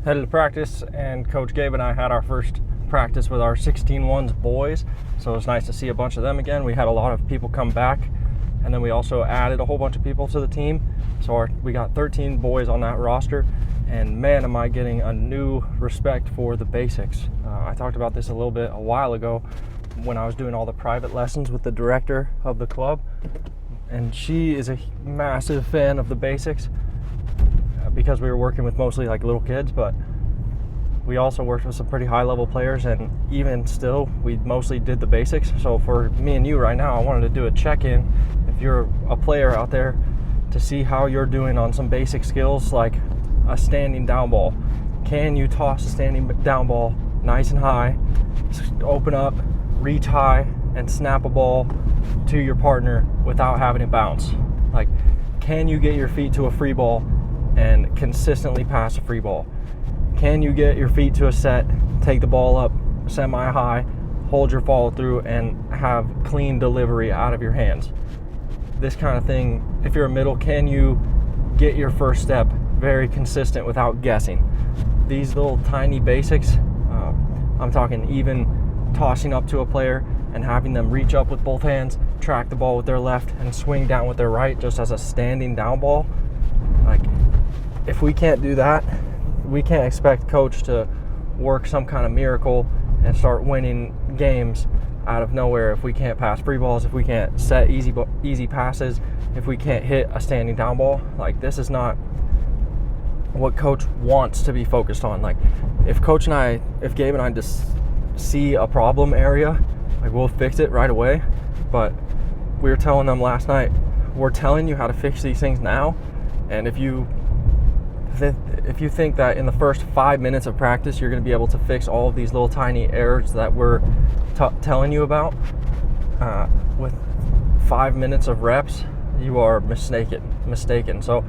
headed to practice, and Coach Gabe and I had our first practice with our 16-1s boys, so it was nice to see a bunch of them again. We had a lot of people come back, and then we also added a whole bunch of people to the team, so we got 13 boys on that roster, and man, am I getting a new respect for the basics. I talked about this a little bit a while ago when I was doing all the private lessons with the director of the club, and she is a massive fan of the basics because we were working with mostly like little kids, but we also worked with some pretty high level players, and even still we mostly did the basics. So for me and you right now, I wanted to do a check-in if you're a player out there to see how you're doing on some basic skills like a standing down ball. Can you toss a standing down ball nice and high, open up, reach high, and snap a ball to your partner without having it bounce? Like, can you get your feet to a free ball and consistently pass a free ball? Can you get your feet to a set, take the ball up semi-high, hold your follow through, and have clean delivery out of your hands? This kind of thing. If you're a middle, can you get your first step very consistent without guessing? These little tiny basics, I'm talking even tossing up to a player and having them reach up with both hands, track the ball with their left, and swing down with their right just as a standing down ball. Like, if we can't do that, we can't expect coach to work some kind of miracle and start winning games out of nowhere if we can't pass free balls, if we can't set easy passes, if we can't hit a standing down ball. Like, this is not what coach wants to be focused on. Like, if Gabe and I just see a problem area, like, we'll fix it right away. But we were telling them last night, we're telling you how to fix these things now, and if you think that in the first 5 minutes of practice you're going to be able to fix all of these little tiny errors that we're telling you about with 5 minutes of reps, you are mistaken. So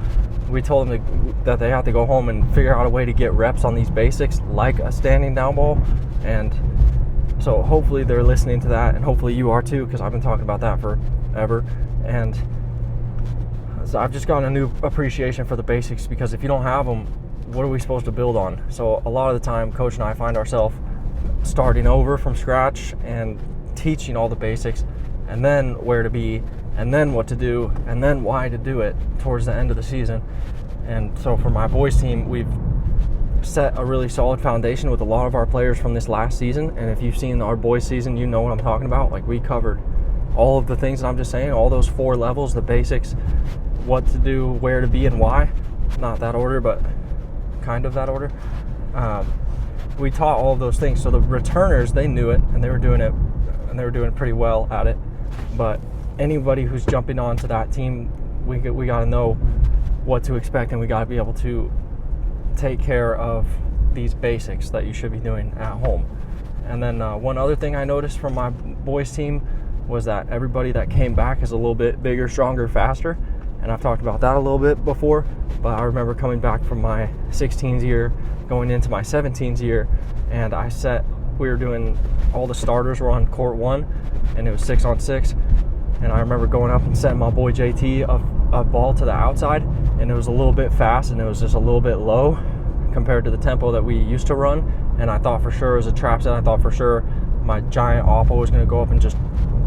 we told them that they have to go home and figure out a way to get reps on these basics like a standing down ball. And so hopefully they're listening to that, and hopefully you are too, because I've been talking about that forever. And so I've just gotten a new appreciation for the basics, because if you don't have them, what are we supposed to build on? So a lot of the time, Coach and I find ourselves starting over from scratch and teaching all the basics, and then where to be, and then what to do, and then why to do it towards the end of the season. And so for my boys team, we've set a really solid foundation with a lot of our players from this last season. And if you've seen our boys season, you know what I'm talking about. Like, we covered all of the things that I'm just saying, all those 4 levels, the basics, what to do, where to be, and why. Not that order, but kind of that order. We taught all of those things. So the returners, they knew it, and they were doing it pretty well at it. But anybody who's jumping onto that team, we got to know what to expect, and we got to be able to take care of these basics that you should be doing at home. And then one other thing I noticed from my boys team was that everybody that came back is a little bit bigger, stronger, faster. And I've talked about that a little bit before, but I remember coming back from my 16s year, going into my 17s year, and we were doing, all the starters were on court 1, and it was 6-on-6. And I remember going up and setting my boy JT a ball to the outside, and it was a little bit fast, and it was just a little bit low compared to the tempo that we used to run. And I thought for sure it was a trap set. I thought for sure my giant oppo was going to go up and just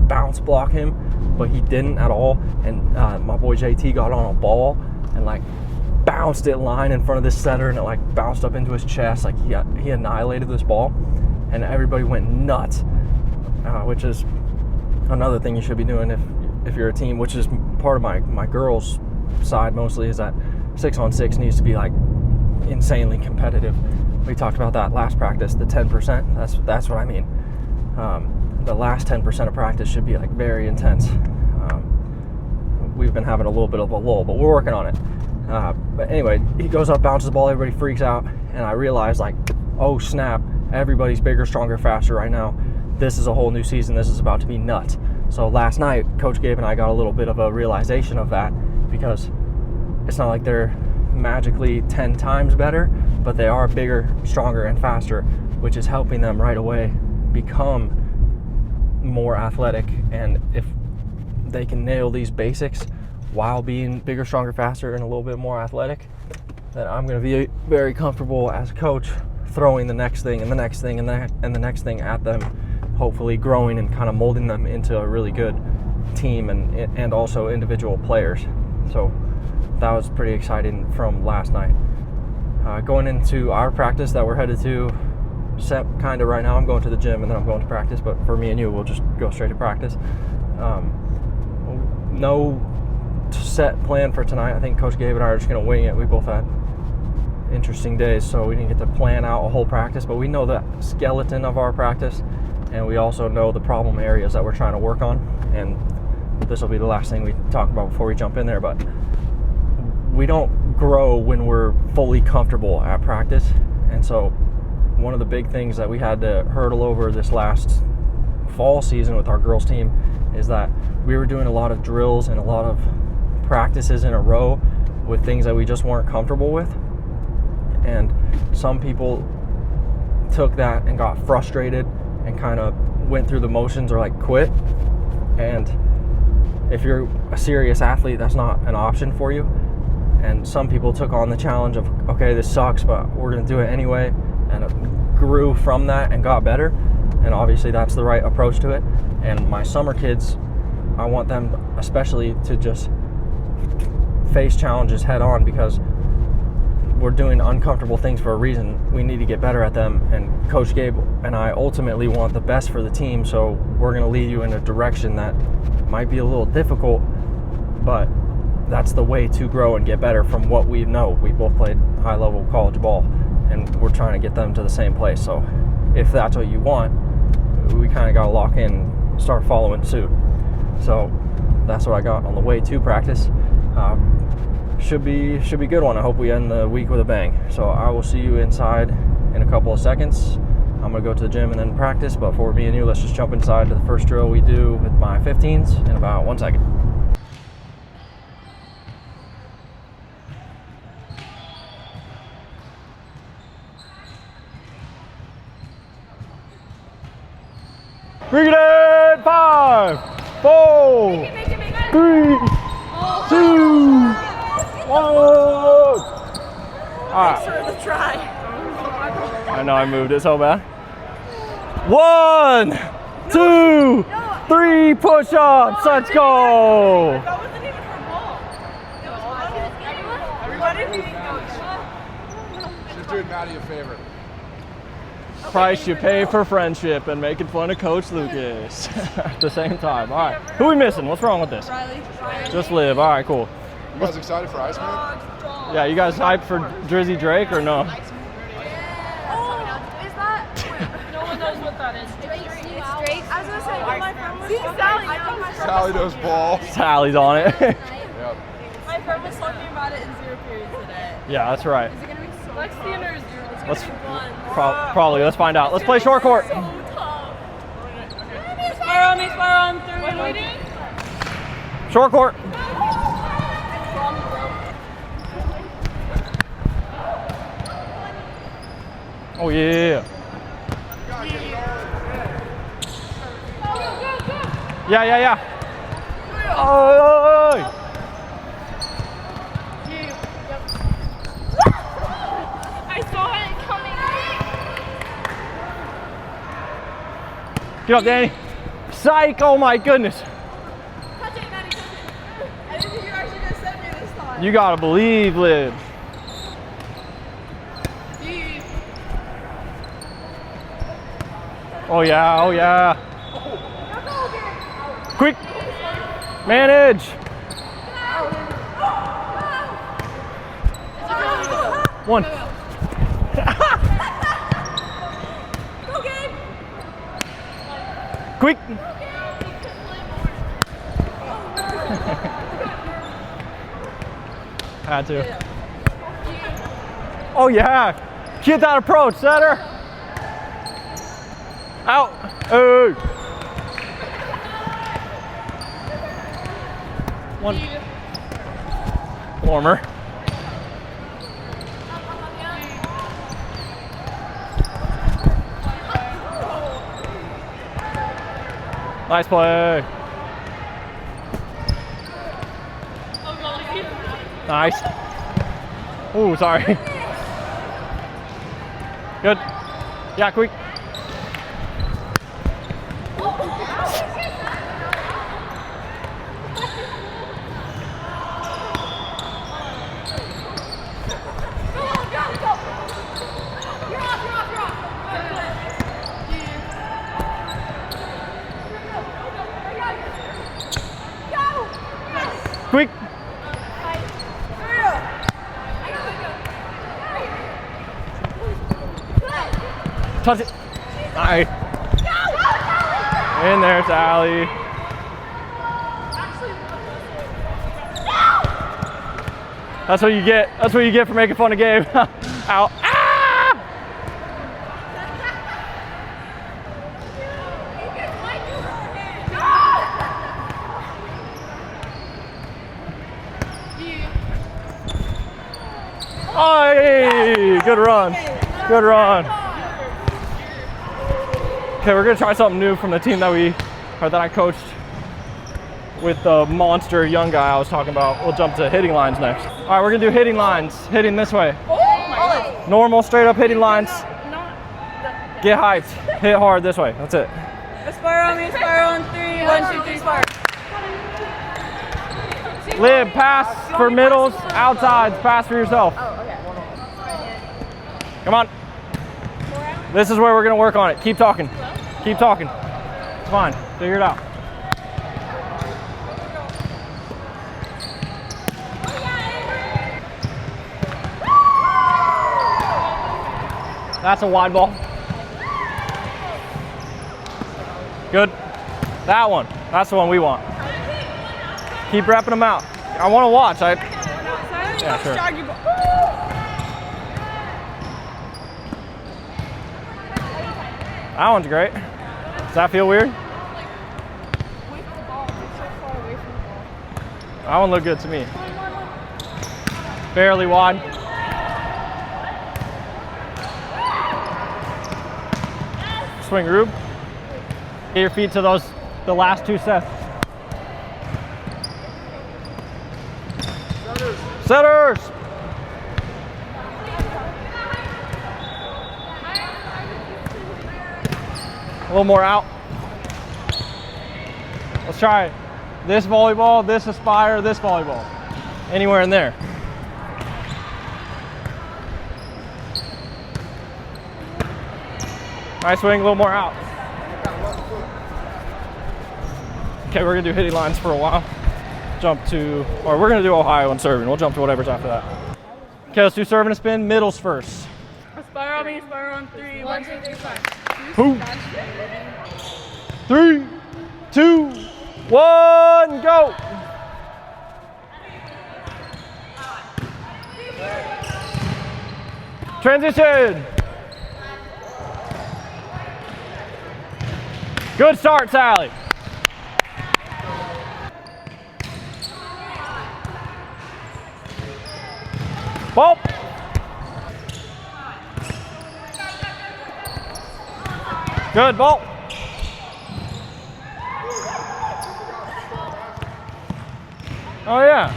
bounce block him, but he didn't at all. And my boy JT got on a ball and like bounced it line in front of this setter, and it like bounced up into his chest. Like, he annihilated this ball, and everybody went nuts, which is another thing you should be doing if you're a team, which is part of my girls' side mostly, is that 6-on-6 needs to be like insanely competitive. We talked about that last practice, the 10%. That's what I mean. The last 10% of practice should be like very intense. We've been having a little bit of a lull, but we're working on it. But anyway, he goes up, bounces the ball, everybody freaks out, and I realized, like, oh snap, everybody's bigger, stronger, faster right now. This is a whole new season. This is about to be nuts. So last night, Coach Gabe and I got a little bit of a realization of that, because it's not like they're magically 10 times better, but they are bigger, stronger, and faster, which is helping them right away become more athletic. And if they can nail these basics while being bigger, stronger, faster, and a little bit more athletic, that I'm going to be very comfortable as a coach throwing the next thing and the next thing and the next thing at them, hopefully growing and kind of molding them into a really good team and also individual players. So that was pretty exciting from last night. Going into our practice that we're headed to, kind of right now, I'm going to the gym and then I'm going to practice, but for me and you, we'll just go straight to practice. No set plan for tonight. I think Coach Gabe and I are just going to wing it. We both had interesting days, so we didn't get to plan out a whole practice, but we know the skeleton of our practice, and we also know the problem areas that we're trying to work on, and this will be the last thing we talk about before we jump in there. But we don't grow when we're fully comfortable at practice, and so one of the big things that we had to hurdle over this last fall season with our girls team is that we were doing a lot of drills and a lot of practices in a row with things that we just weren't comfortable with. And some people took that and got frustrated and kind of went through the motions or like quit. And if you're a serious athlete, that's not an option for you. And some people took on the challenge of, okay, this sucks, but we're going to do it anyway. And it grew from that and got better. And obviously that's the right approach to it. And my summer kids, I want them especially to just face challenges head on, because we're doing uncomfortable things for a reason. We need to get better at them, and Coach Gabe and I ultimately want the best for the team, so we're going to lead you in a direction that might be a little difficult, but that's the way to grow and get better from what we know. We both played high-level college ball, and we're trying to get them to the same place. So if that's what you want, we kind of got to lock in and start following suit. So that's what I got on the way to practice. Should be a good one. I hope we end the week with a bang. So I will see you inside in a couple of seconds. I'm gonna go to the gym and then practice, but for me and you, let's just jump inside to the first drill we do with my 15s in about 1 second. Bring it in! 5, 4, 3, 2, 1. All right. Thanks for the try. I know I moved it so bad. 1, 2, 3 push-ups. Let's go. That wasn't even her ball. Everybody being coach. She's doing Maddie a favor. Price you pay for friendship and making fun of Coach Lucas at the same time. All right. Who are we missing? What's wrong with this? Riley. Just Liv. All right, cool. You guys excited for Iceman? Yeah, you guys hyped for Drizzy Drake or no? Oh, is that? No one knows what that is. It's Drake. I was gonna say, my friend was Sally. Sally knows ball. Sally's on it. Yep. My friend was talking about it in 0 period today. Yeah, that's right. Is it gonna be so Lexi or 0? Let's probably let's find out. Let's play short court. So tough. Fire on me, fire on 3. What are we doing? Short court. Oh yeah. Yeah. Oh. I saw it coming. Get up, Danny. Psych. Oh my goodness. Touch it, Maddie, touch it. I didn't think you were actually gonna send me this time. You gotta believe, Liv. Oh yeah. Quick. Manage. One. Go, Gabe. Quick. Had to. Oh yeah. Get that approach, setter. Out. Oh. One. Warmer. Nice play. Nice. Ooh, sorry. Good. Yeah, quick. Quick. Touch it. Nice. In there, Sally. That's what you get. That's what you get for making fun of Gabe. Ow. Ah! Oh, hey, good run. Good run. Okay, we're gonna try something new from the team that I coached with the monster young guy I was talking about. We'll jump to hitting lines next. All right, we're gonna do hitting lines. Hitting this way. Normal, straight up hitting lines. Get hyped. Hit hard this way. That's it. Aspire on me, aspire on 3. 1, 2, 3, aspire. Lib, pass for middles, outsides, pass for yourself. Come on. This is where we're gonna work on it. Keep talking. Keep talking. It's fine. Figure it out. That's a wide ball. Good. That one. That's the one we want. Keep repping them out. I want to watch. Yeah, sure. That one's great. Does that feel weird? That one looked good to me. Barely wide. Swing, Rube. Get your feet to the last 2 sets. Setters! A little more out. Let's try it. This volleyball, this aspire, this volleyball. Anywhere in there. Nice swing, a little more out. Okay, we're gonna do hitting lines for a while. Jump to, or we're gonna do Ohio and serving. We'll jump to whatever's after that. Okay, let's do serving and spin. Middles first. Aspire on me, aspire on 3. 1, 2, 3, 5. 2, 3, 2, 1, go! Transition. Good start, Sally. Ball. Good ball. Oh yeah.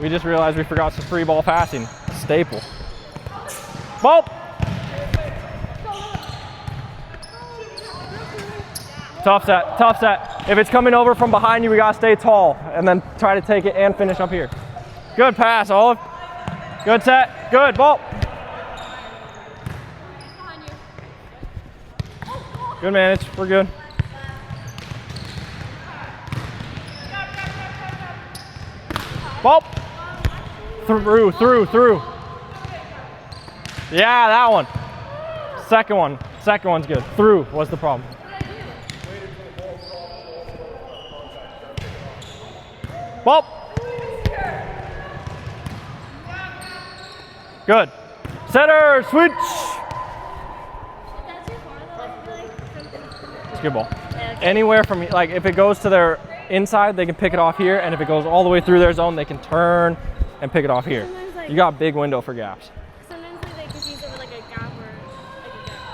We just realized we forgot some free ball passing. Staple. Ball. Tough set, tough set. If it's coming over from behind you, we gotta stay tall and then try to take it and finish up here. Good pass, Olive. Good set, good ball. Good manage, we're good. Ball. Through. Yeah, that one. Second one's good. Through was the problem. Ball. Good. Setter, switch. It's a good ball. Anywhere from, like, if it goes to their inside, they can pick it off here, and if it goes all the way through their zone, they can turn and pick it off here. You got a big window for gaps. Sometimes they confuse it with like a gap or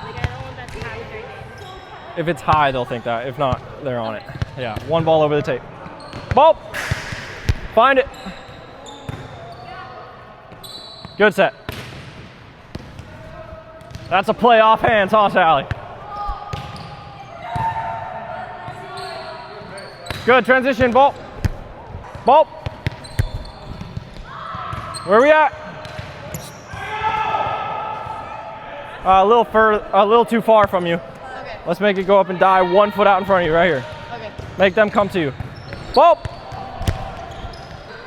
like a gap. Like I don't want that to happen during games. If it's high, they'll think that. If not, they're on it. Yeah, one ball over the tape. Ball. Find it. Good set. That's a play off hands, huh, Sally? Good, transition, Bolt. Bolt. Where are we at? A little too far from you. Okay. Let's make it go up and die 1 foot out in front of you, right here. Okay. Make them come to you. Bolt.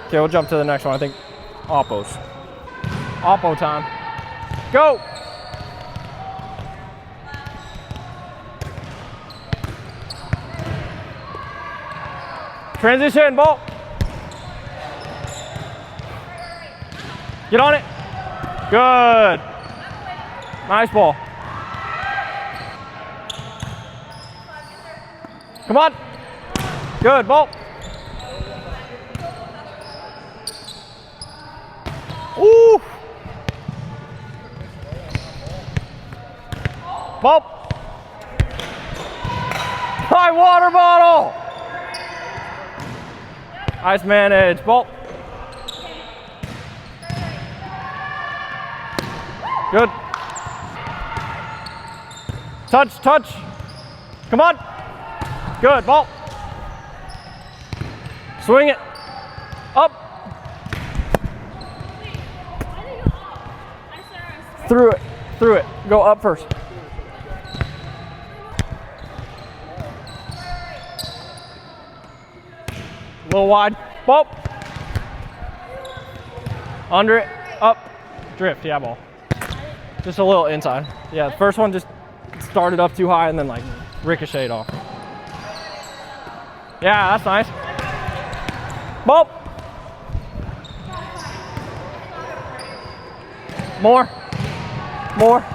Okay, we'll jump to the next one. I think Oppos. Oppo time. Go. Transition, Bolt. Get on it. Good. Nice ball. Come on. Good, Bolt. Ooh. Bolt. My water bottle. Nice manage, Bolt. Good. Touch, touch. Come on. Good, Bolt. Swing it. Up. Through it, through it. Go up first. A little wide. Bolt. Under it. Up. Drift. Yeah, ball. Just a little inside. Yeah, the first one just started up too high and then like ricocheted off. Yeah, that's nice. Bolt. More. More.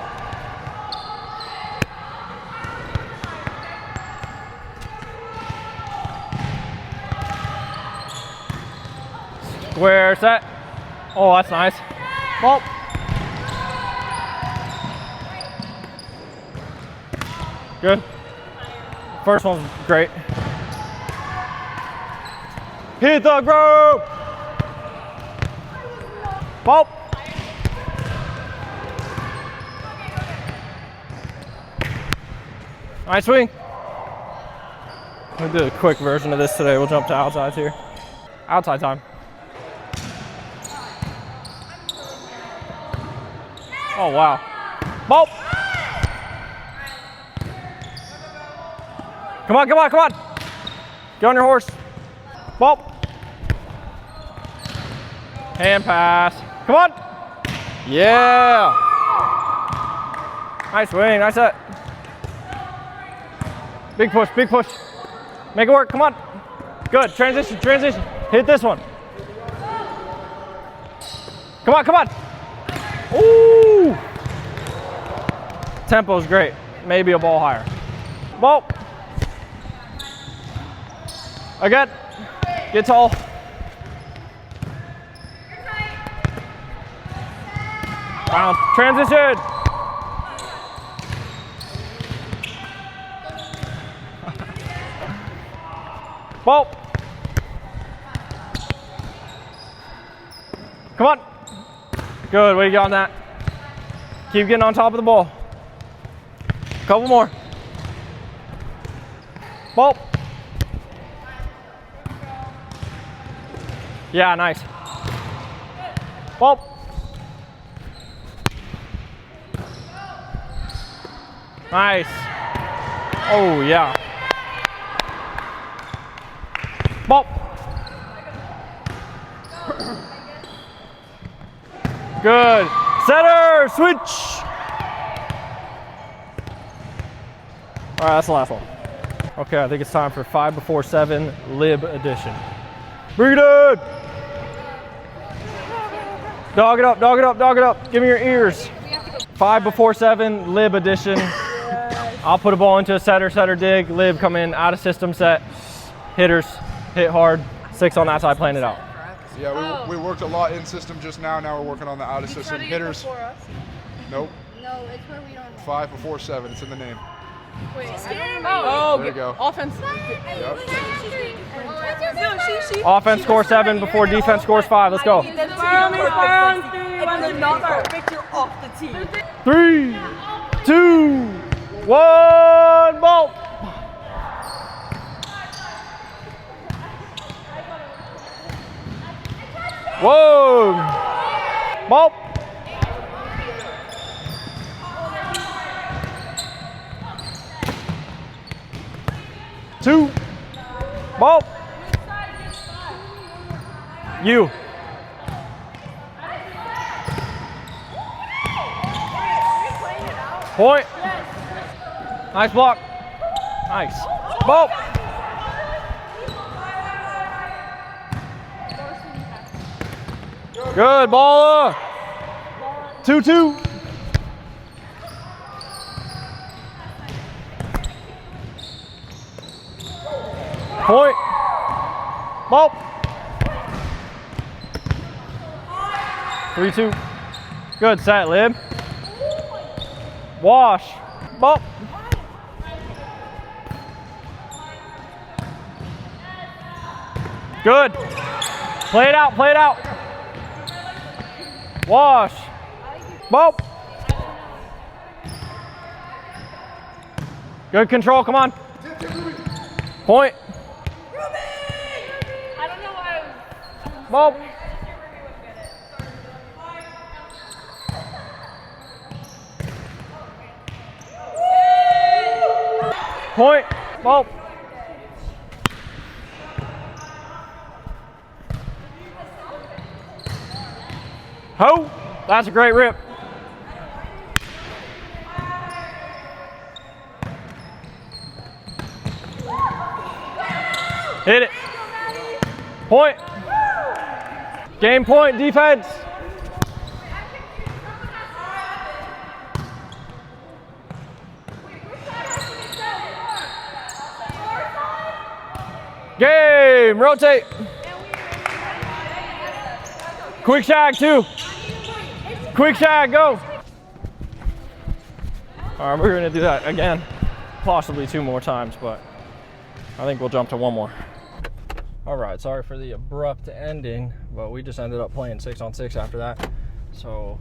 Square set. Oh, that's nice. Bolt. Good. First one's great. Hit the group. Bolt. Nice swing. We'll do a quick version of this today. We'll jump to outsides here. Outside time. Oh, wow. Bolt. Come on, come on, come on. Get on your horse. Bolt. Hand pass. Come on. Yeah. Nice swing, nice set. Big push, big push. Make it work, come on. Good, transition, transition. Hit this one. Come on, come on. Ooh. Tempo's great. Maybe a ball higher. Bolt. Again. Get tall. Bounce. Transition. Bolt. Come on. Good, way to go on that. Keep getting on top of the ball. Couple more. Bolt. Yeah, nice. Bolt. Nice. Oh, yeah. Bolt. Good. Setter, switch. All right, that's the last one. Okay, I think it's time for 5 before 7 lib edition. Bring it in. Dog it up, dog it up, dog it up. Give me your ears. 5 before 7 lib edition. I'll put a ball into a setter, setter dig, lib come in, out of system set. Hitters, hit hard. 6 on that side, playing it out. Yeah, we worked a lot in system just now. Now we're working on the out of system hitters. Nope. No, it's where we don't know. 5 before 7. It's in the name. Wait. Oh, there you go. Offense. Yep. No, she. Offense scores 7 before defense scores 5. Let's go. Fire on me, fire on. Perfect, you're off the team. 3, 2, 1, ball. Whoa. Ball. Two. Ball. You. Point. Nice block. Nice. Ball. Good ball. 2-2. Point. Ball. 3-2. Good set, Lib. Wash. Ball. Good. Play it out, play it out. Wash. Ball. Good control, come on. Point. I don't know why Ball. Point. Ball. Ho! That's a great rip. Hit it. Point. Game point, defense. Game, rotate. Quick shag, 2. Quick shag, go. All right, we're gonna do that again, possibly 2 more times, but I think we'll jump to 1 more. All right, sorry for the abrupt ending, but we just ended up playing 6-on-6 after that. So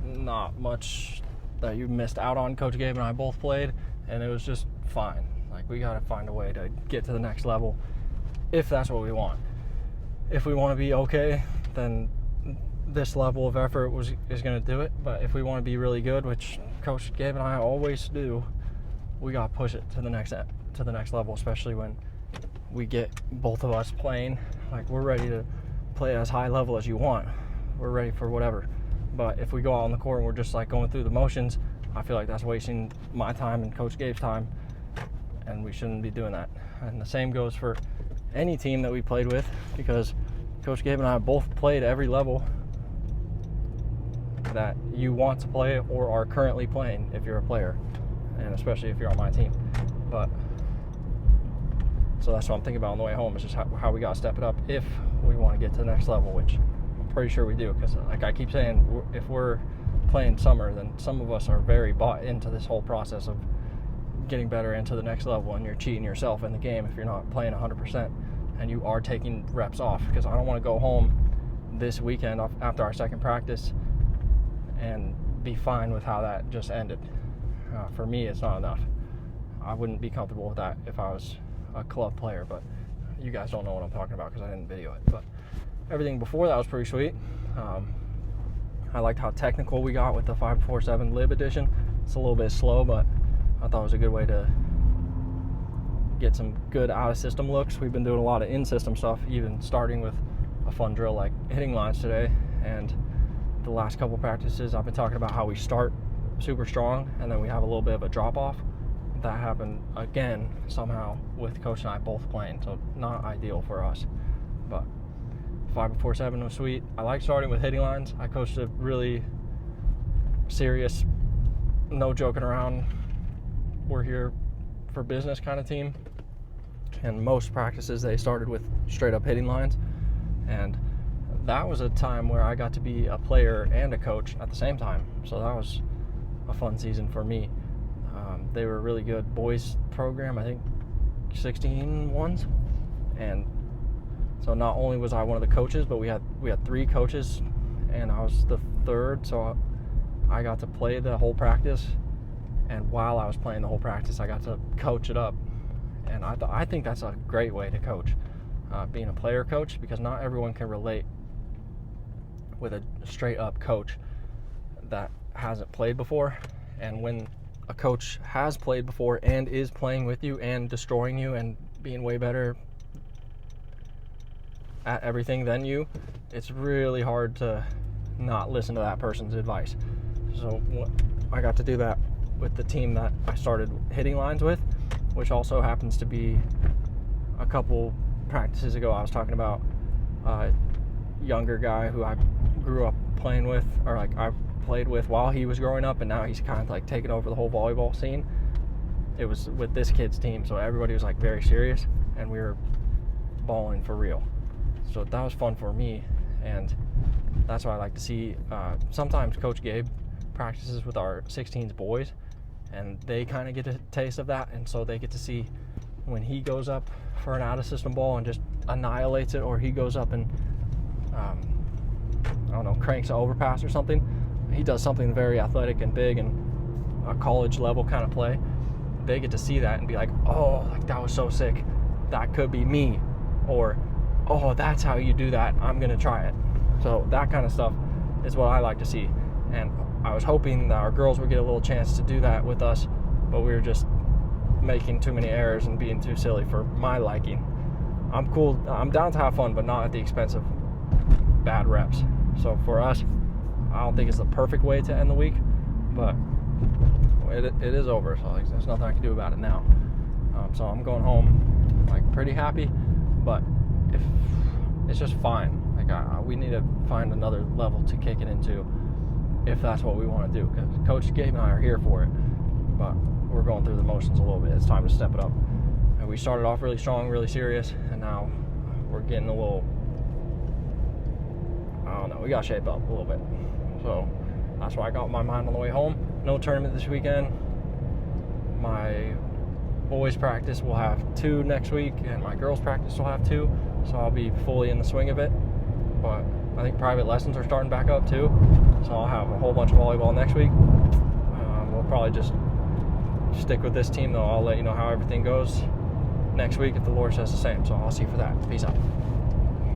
not much that you missed out on. Coach Gabe and I both played, and it was just fine. Like, we gotta find a way to get to the next level if that's what we want. If we wanna be okay, then this level of effort is gonna do it. But if we wanna be really good, which Coach Gabe and I always do, we gotta push it to the next level, especially when we get both of us playing. Like, we're ready to play as high level as you want. We're ready for whatever. But if we go out on the court and we're just like going through the motions, I feel like that's wasting my time and Coach Gabe's time, and we shouldn't be doing that. And the same goes for any team that we played with, because Coach Gabe and I both played every level that you want to play or are currently playing if you're a player, and especially if you're on my team. But so that's what I'm thinking about on the way home, is just how we gotta step it up if we want to get to the next level, which I'm pretty sure we do, because like I keep saying, if we're playing summer, then some of us are very bought into this whole process of getting better into the next level, and you're cheating yourself in the game if you're not playing 100% and you are taking reps off. Because I don't want to go home this weekend after our second practice and be fine with how that just ended. For me, it's not enough. I wouldn't be comfortable with that if I was a club player, but you guys don't know what I'm talking about because I didn't video it. But everything before that was pretty sweet. I liked how technical we got with the 5-4-7 lib edition. It's a little bit slow, but I thought it was a good way to get some good out-of-system looks. We've been doing a lot of in-system stuff, even starting with a fun drill like hitting lines today. And the last couple practices, I've been talking about how we start super strong and then we have a little bit of a drop-off. That happened again somehow with Coach and I both playing, so not ideal for us. But 5-4-7 was sweet. I like starting with hitting lines. I coached a really serious, no joking around, we're here for business kind of team. And most practices they started with straight up hitting lines. And that was a time where I got to be a player and a coach at the same time. So that was a fun season for me. They were a really good boys program, I think 16 ones. And so not only was I one of the coaches, but we had 3 coaches and I was the third, so I got to play the whole practice. And while I was playing the whole practice, I got to coach it up. And I think that's a great way to coach, being a player coach, because not everyone can relate with a straight up coach that hasn't played before. And when a coach has played before and is playing with you and destroying you and being way better at everything than you, it's really hard to not listen to that person's advice. So I got to do that with the team that I started hitting lines with, which also happens to be a couple practices ago. I was talking about a younger guy who I grew up playing with, or like I played with while he was growing up, and now he's kind of like taken over the whole volleyball scene. It was with this kid's team, so everybody was like very serious, and we were balling for real. So that was fun for me, and that's what I like to see. Sometimes Coach Gabe practices with our 16s boys, and they kind of get a taste of that, and so they get to see when he goes up for an out-of-system ball and just annihilates it, or he goes up and I don't know, cranks an overpass or something. He does something very athletic and big and a college level kind of play. They get to see that and be like, oh, like that was so sick, that could be me, or oh, that's how you do that, I'm gonna try it. So that kind of stuff is what I like to see, and I was hoping that our girls would get a little chance to do that with us, but we were just making too many errors and being too silly for my liking. I'm cool, I'm down to have fun, but not at the expense of bad reps. So for us, I don't think it's the perfect way to end the week, but it is over, so like, there's nothing I can do about it now. So I'm going home like pretty happy, but if it's just fine. Like we need to find another level to kick it into if that's what we want to do, because Coach Gabe and I are here for it, but we're going through the motions a little bit. It's time to step it up. And we started off really strong, really serious, and now we're getting a little, I don't know, we got to shape up a little bit. So that's why I got my mind on the way home. No tournament this weekend. My boys practice will have 2 next week, and my girls practice will have 2, so I'll be fully in the swing of it. But I think private lessons are starting back up too, so I'll have a whole bunch of volleyball next week. We'll probably just stick with this team, though. I'll let you know how everything goes next week if the Lord says the same, so I'll see you for that. Peace out.